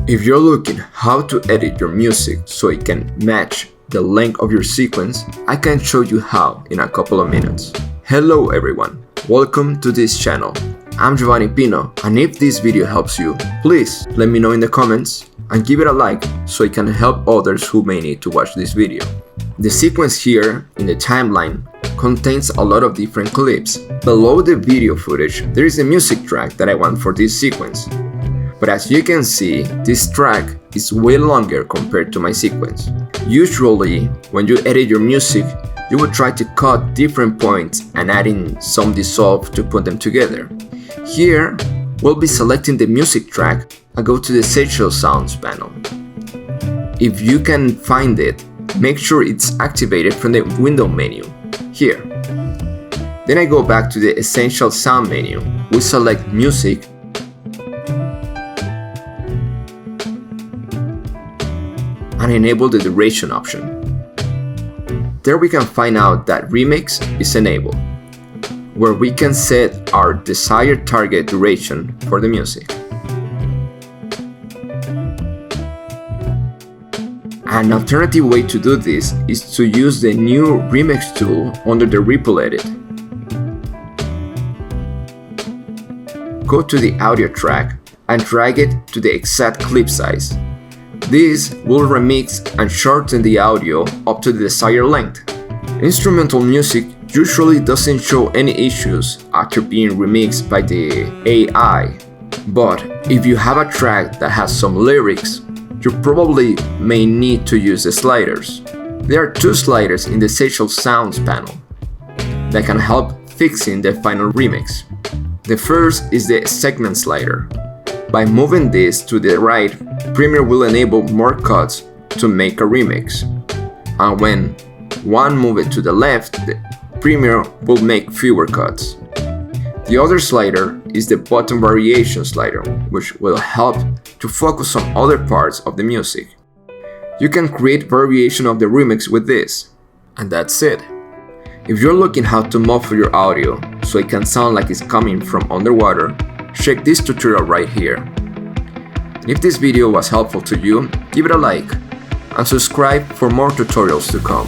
If you're looking how to edit your music so it can match the length of your sequence, I can show you how in a couple of minutes. Hello everyone, welcome to this channel. I'm Giovanni Pino, and if this video helps you, please let me know in the comments and give it a like so it can help others who may need to watch this video. The sequence here in the timeline contains a lot of different clips. Below the video footage, there is a music track that I want for this sequence. But as you can see, this track is way longer compared to my sequence. Usually, when you edit your music, you would try to cut different points and add in some dissolve to put them together. Here, we'll be selecting the music track and go to the Essential Sounds panel. If you can find it, make sure it's activated from the window menu, here. Then I go back to the Essential Sound menu. We select Music, and enable the duration option. There we can find out that Remix is enabled, where we can set our desired target duration for the music. An alternative way to do this is to use the new Remix tool under the Ripple Edit. Go to the audio track and drag it to the exact clip size. This will remix and shorten the audio up to the desired length. Instrumental music usually doesn't show any issues after being remixed by the AI, but if you have a track that has some lyrics, you probably may need to use the sliders. There are two sliders in the Essential Sounds panel that can help fixing the final remix. The first is the segment slider. By moving this to the right, Premiere will enable more cuts to make a remix. And when one move it to the left, Premiere will make fewer cuts. The other slider is the button variation slider, which will help to focus on other parts of the music. You can create variation of the remix with this. And that's it. If you're looking how to muffle your audio so it can sound like it's coming from underwater, check this tutorial right here. If this video was helpful to you, give it a like and subscribe for more tutorials to come.